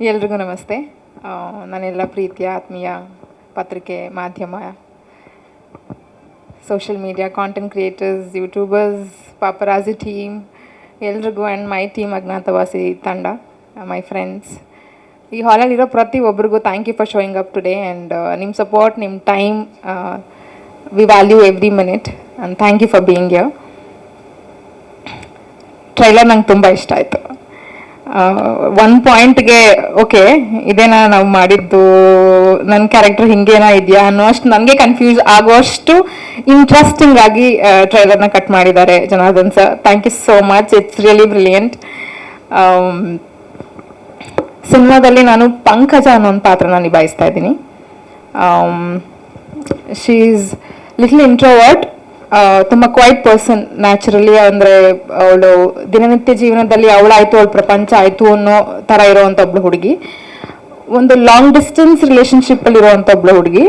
ಎಲ್ರಿಗೂ ನಮಸ್ತೆ. ನನ್ನೆಲ್ಲ ಪ್ರೀತಿಯ ಆತ್ಮೀಯ ಪತ್ರಿಕೆ ಮಾಧ್ಯಮ, social media content creators, YouTubers, paparazzi team ಎಲ್ರಿಗೂ ಆ್ಯಂಡ್ ಮೈ ಟೀಮ್ ಅಜ್ಞಾತವಾಸಿ ತಂಡ, ಮೈ ಫ್ರೆಂಡ್ಸ್, ಈ ಹಾಲಲ್ಲಿರೋ ಪ್ರತಿಯೊಬ್ಬರಿಗೂ thank you for showing up today and ನಿಮ್ಮ ಸಪೋರ್ಟ್, ನಿಮ್ಮ time, we value every minute and thank you for being here. Trailer ನಂಗೆ ತುಂಬ ಇಷ್ಟ ಆಯಿತು. ಒನ್ ಪಾಯಿಂಟ್ಗೆ ಓಕೆ ಇದೇನಾ ನಾವು ಮಾಡಿದ್ದು, ನನ್ನ ಕ್ಯಾರೆಕ್ಟರ್ ಹಿಂಗೇನಾ ಇದೆಯಾ ಅನ್ನೋಷ್ಟು ನನಗೆ ಕನ್ಫ್ಯೂಸ್ ಆಗುವಷ್ಟು ಇಂಟ್ರೆಸ್ಟಿಂಗ್ ಆಗಿ ಟ್ರೈಲರ್ನ ಕಟ್ ಮಾಡಿದ್ದಾರೆ Janardhan sir. Thank you so much, it's really brilliant. ಸಿನಿಮಾದಲ್ಲಿ ನಾನು ಪಂಕಜ ಅನ್ನೋ ಒಂದು ಪಾತ್ರನ ನಿಭಾಯಿಸ್ತಾ ಇದ್ದೀನಿ. ಶಿ ಈಸ್ ಲಿಟ್ಲ್ ಇಂಟ್ರೋವರ್ಟ್, ತುಂಬ ಕ್ವೈಟ್ ಪರ್ಸನ್ ನ್ಯಾಚುರಲಿ. ಅಂದರೆ ಅವಳು ದಿನನಿತ್ಯ ಜೀವನದಲ್ಲಿ ಅವಳಾಯಿತು ಅವಳ ಪ್ರಪಂಚ ಆಯಿತು ಅನ್ನೋ ಥರ ಇರೋವಂಥ ಒಬ್ಳು ಹುಡುಗಿ, ಒಂದು ಲಾಂಗ್ ಡಿಸ್ಟೆನ್ಸ್ ರಿಲೇಷನ್ಶಿಪ್ಪಲ್ಲಿ ಇರೋವಂಥ ಒಬ್ಳು ಹುಡುಗಿ.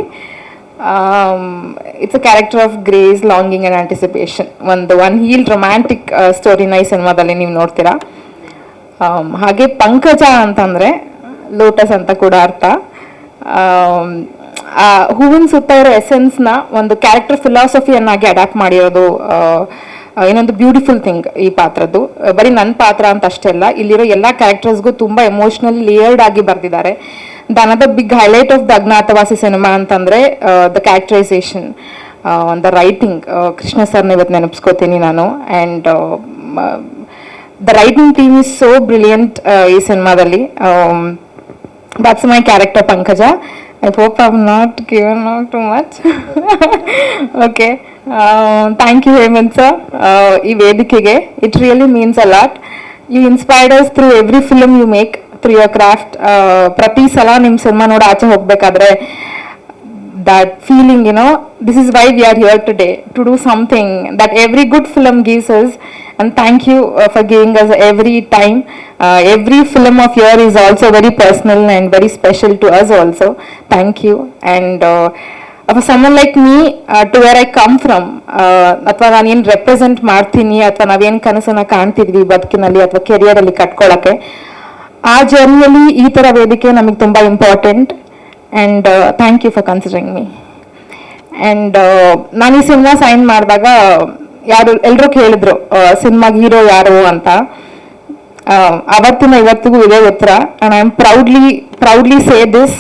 It's a character of grace, longing and anticipation. One heel romantic ಸ್ಟೋರಿನ ಈ ಸಿನಿಮಾದಲ್ಲಿ ನೀವು ನೋಡ್ತೀರಾ. ಹಾಗೆ ಪಂಕಜ ಅಂತಂದರೆ ಲೋಟಸ್ ಅಂತ ಕೂಡ ಅರ್ಥ. ಹೂವಿನ ಸುತ್ತ ಇರೋ ಎಸೆನ್ಸ್ನ ಒಂದು ಕ್ಯಾರೆಕ್ಟರ್ ಫಿಲಾಸಫಿಯನ್ನಾಗಿ ಅಡ್ಯಾಪ್ಟ್ ಮಾಡಿರೋದು ಏನೊಂದು ಬ್ಯೂಟಿಫುಲ್ ಥಿಂಗ್ ಈ ಪಾತ್ರದ್ದು. ಬರೀ ನನ್ನ ಪಾತ್ರ ಅಂತ ಅಷ್ಟೇ ಅಲ್ಲ, ಇಲ್ಲಿರೋ ಎಲ್ಲ ಕ್ಯಾರೆಕ್ಟರ್ಸ್ಗೂ ತುಂಬ ಎಮೋಷ್ನಲಿ ಲೇಯರ್ಡ್ ಆಗಿ ಬರೆದಿದ್ದಾರೆ. The big highlight of the Agnyathavasi cinema ಅಂತಂದರೆ the characterisation, the writing. Krishna ಸರ್ನ ಇವತ್ತು ನೆನಪಿಸ್ಕೋತೀನಿ ನಾನು. And the writing team is so brilliant ಈ ಸಿನಿಮಾದಲ್ಲಿ. That's my character Pankaja. I hope I'm not given out too much. Okay. Thank you, Hemant sir. ಈ ವೇದಿಕೆಗೆ it really means a lot. You inspired us through every film you make, through your craft. ಪ್ರತಿ ಸಲ ನಿಮ್ಮ cinema ನೋಡಿ ಆಚೆ ಹೋಗಬೇಕಾದ್ರೆ that feeling, this is why we are here today, to do something that every good film gives us. And thank you for giving us every time. Every film of yours is also very personal and very special to us also. Thank you. And for someone like me, to where I come from, ಅಥವಾ ನಾನು ಏನು represent ಮಾಡ್ತೀನಿ, ಅಥವಾ ನಾವೇನು ಕನಸನ್ನು ಕಾಣ್ತಿದ್ವಿ ಬದುಕಿನಲ್ಲಿ ಅಥವಾ ಕೆರಿಯರಲ್ಲಿ ಕಟ್ಕೊಳ್ಳೋಕ್ಕೆ, ಆ ಜರ್ನಿಯಲ್ಲಿ ಈ ಥರ ವೇದಿಕೆ ನಮಗೆ ತುಂಬ important. And thank you for considering me. And ನಾನು ಈ ಸಿನಿಮಾ ಸೈನ್ ಮಾಡಿದಾಗ ಎಲ್ಲರೂ ಕೇಳಿದ್ರು ಸಿನಿಮಾಗೆ ಹೀರೋ ಯಾರು ಅಂತ. ಅವತ್ತಿನ ಇವತ್ತಿಗೂ ಇದೇ ಉತ್ತರ. And I am proudly say this.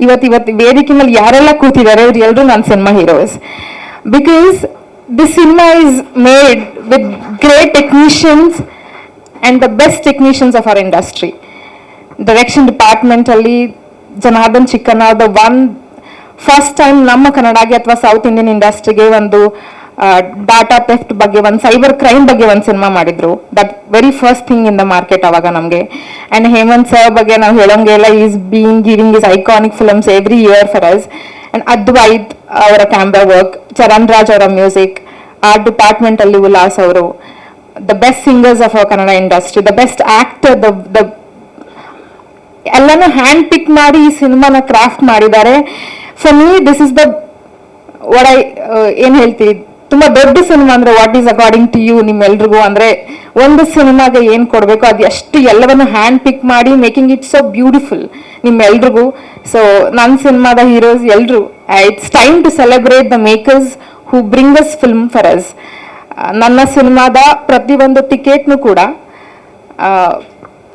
ಇವತ್ತು ವೇದಿಕೆ ಮೇಲೆ ಯಾರೆಲ್ಲ ಕೂತಿದ್ದಾರೆ ಇವ್ರು ಎಲ್ಲರೂ ನನ್ನ cinema heroes. Because this cinema is made with great technicians and the best technicians of our industry. Direction ಡಿಪಾರ್ಟ್ಮೆಂಟಲ್ಲಿ Janardhan Chikkanna the one first time ನಮ್ಮ ಕನ್ನಡಗೆ ಅಥವಾ ಸೌತ್ ಇಂಡಿಯನ್ ಇಂಡಸ್ಟ್ರಿಗೆ ಒಂದು ಡಾಟಾ ಥೆಫ್ಟ್ ಬಗ್ಗೆ, ಒಂದು ಸೈಬರ್ ಕ್ರೈಮ್ ಬಗ್ಗೆ ಒಂದು ಸಿನಿಮಾ ಮಾಡಿದ್ರು. That very first thing in the market ಅವಾಗ ನಮಗೆ. ಆ್ಯಂಡ್ ಹೇಮಂತ್ ಸರ್ ಬಗ್ಗೆ ನಾವು ಹೇಳೋಂಗೆಲ್ಲ is giving is iconic films every year for us. And Advaith ಅವರ ಕ್ಯಾಮ್ರಾ ವರ್ಕ್, ಚರಣ್ ರಾಜ್ ಅವರ ಮ್ಯೂಸಿಕ್, ಆರ್ಟ್ ಡಿಪಾರ್ಟ್ಮೆಂಟಲ್ಲಿ ಉಲ್ಲಾಸ್ ಅವರು, the best singers of our Kannada industry, the best actor, the ಎಲ್ಲನೂ ಹ್ಯಾಂಡ್ ಪಿಕ್ ಮಾಡಿ ಈ ಸಿನಿಮಾನ ಕ್ರಾಫ್ಟ್ ಮಾಡಿದ್ದಾರೆ. For me this is the what ಏನು ಹೇಳ್ತೀವಿ, ತುಂಬ ದೊಡ್ಡ ಸಿನಿಮಾ ಅಂದರೆ what is according to you ನಿಮ್ಮೆಲ್ರಿಗೂ. ಅಂದರೆ ಒಂದು ಸಿನಿಮಾಗೆ ಏನು ಕೊಡಬೇಕು ಅದು ಎಷ್ಟು ಎಲ್ಲವನ್ನು ಹ್ಯಾಂಡ್ ಪಿಕ್ ಮಾಡಿ ಮೇಕಿಂಗ್ ಇಟ್ ಸೊ ಬ್ಯೂಟಿಫುಲ್ ನಿಮ್ಮೆಲ್ರಿಗೂ. ಸೊ ನನ್ನ ಸಿನಿಮಾದ ಹೀರೋಸ್ ಎಲ್ಲರೂ, it's time to celebrate the makers who bring us film for us. ನನ್ನ ಸಿನಿಮಾದ ಪ್ರತಿಯೊಂದು ಟಿಕೆಟ್ನು ಕೂಡ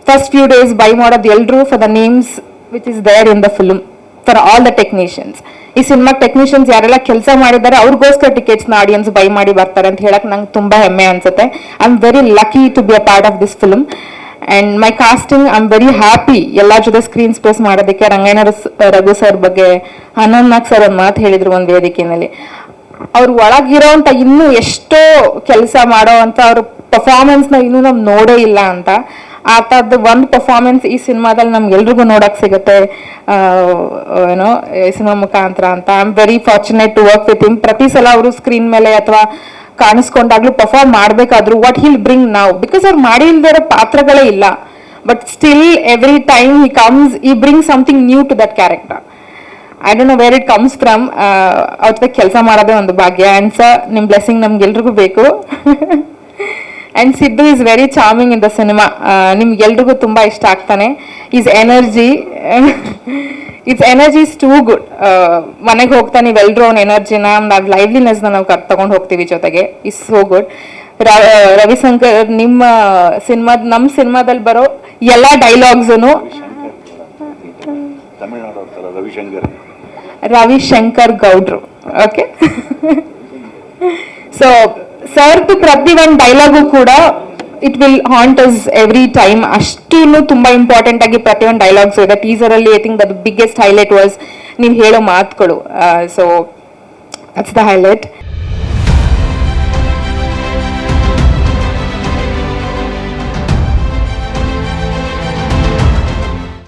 ಫಸ್ಟ್ ಫ್ಯೂ ಡೇಸ್ ಬೈ ಮಾಡೋದು ಎಲ್ಲರೂ for the names which is there in the film, for all the technicians. ಈ ಸಿನಿಮಾ ಟೆಕ್ನಿಷಿಯನ್ಸ್ ಯಾರೆಲ್ಲ ಕೆಲಸ ಮಾಡಿದ್ದಾರೆ ಅವ್ರಿಗೋಸ್ಕರ ಟಿಕೆಟ್ಸ್ನ ಆಡಿಯನ್ಸ್ ಬೈ ಮಾಡಿ ಬರ್ತಾರೆ ಅಂತ ಹೇಳಕ್ ನಂಗೆ ತುಂಬ ಹೆಮ್ಮೆ ಅನ್ಸುತ್ತೆ. I am very lucky to be a part of this film. And my casting I am very happy ಎಲ್ಲ ಜೊತೆ ಸ್ಕ್ರೀನ್ ಸ್ಪೇಸ್ ಮಾಡೋದಕ್ಕೆ. ರಂಗಾಯಣ ರಘು ಸರ್ ಬಗ್ಗೆ ಆನಂದ್ ನಾಗ್ ಸರ್ ಒಂದು ಮಾತು ಹೇಳಿದ್ರು ಒಂದು ವೇದಿಕೆಯಲ್ಲಿ, ಅವ್ರು ಒಳಗಿರೋಂಥ ಇನ್ನೂ ಎಷ್ಟೋ ಕೆಲಸ ಮಾಡೋ ಅಂಥ ಅವ್ರ ಪರ್ಫಾರ್ಮೆನ್ಸ್ನ ಇನ್ನೂ ನಾವು ನೋಡೇ ಇಲ್ಲ ಅಂತ. ಆ ಥರದ್ದು ಒಂದು ಪರ್ಫಾರ್ಮೆನ್ಸ್ ಈ ಸಿನಿಮಾದಲ್ಲಿ ನಮ್ಗೆಲ್ರಿಗೂ ನೋಡೋಕೆ ಸಿಗುತ್ತೆ ಈ ಸಿನಿಮಾ ಮುಖಾಂತರ ಅಂತ. I am very fortunate to work with him. ಪ್ರತಿ ಸಲ ಅವರು ಸ್ಕ್ರೀನ್ ಮೇಲೆ ಅಥವಾ ಕಾಣಿಸ್ಕೊಂಡಾಗ್ಲೂ ಪರ್ಫಾರ್ಮ್ ಮಾಡಬೇಕಾದ್ರು ವಾಟ್ ಹೀಲ್ ಬ್ರಿಂಗ್ ನಾವು, ಬಿಕಾಸ್ ಅವ್ರು ಮಾಡಿಲ್ದಿರೋ ಪಾತ್ರಗಳೇ ಇಲ್ಲ, but still every time he comes, he bring something new to that character. I don't know where it comes from. ಅವ್ರ ಜೊತೆ ಕೆಲಸ ಮಾಡೋದೇ ಒಂದು ಭಾಗ್ಯ. ಆ್ಯಂಡ್ ಸರ್ ನಿಮ್ಮ ಬ್ಲೆಸ್ಸಿಂಗ್ ನಮ್ಗೆಲ್ರಿಗೂ ಬೇಕು. And Siddu is very charming in the cinema. ನಿಮ್ಗೆಲ್ರಿಗೂ ತುಂಬ ಇಷ್ಟ ಆಗ್ತಾನೆ. Is energy it's energy is too good. ಮನೆಗೆ ಹೋಗ್ತಾ ನೀವೆಲ್ಲರೂ ಅವ್ನ ಎನರ್ಜಿನ ನಾವು ಲೈವ್ಲಿನೆಸ್ನ ನಾವು ತಗೊಂಡು ಹೋಗ್ತೀವಿ ಜೊತೆಗೆ. Is so good. ರವಿಶಂಕರ್ ನಮ್ಮ ಸಿನಿಮಾದಲ್ಲಿ ಬರೋ ಎಲ್ಲ ಡೈಲಾಗ್ಸು ರವಿಶಂಕರ್ ಗೌಡ್ರು. ಓಕೆ, ಸೊ ಸರ್ದು ಪ್ರತಿ ಒಂದು ಡೈಲಾಗು ಕೂಡ it will haunt us every time. ಅಷ್ಟು ತುಂಬಾ ಇಂಪಾರ್ಟೆಂಟ್ ಆಗಿ ಪ್ರತಿಯೊಂದು ಡೈಲಾಗ್ಸ್ ಇದೆ. ಟೀಸರ್ ಅಲ್ಲಿ I think the biggest highlight was ನೀವು ಹೇಳೋ ಮಾತುಗಳು. So that's the highlight.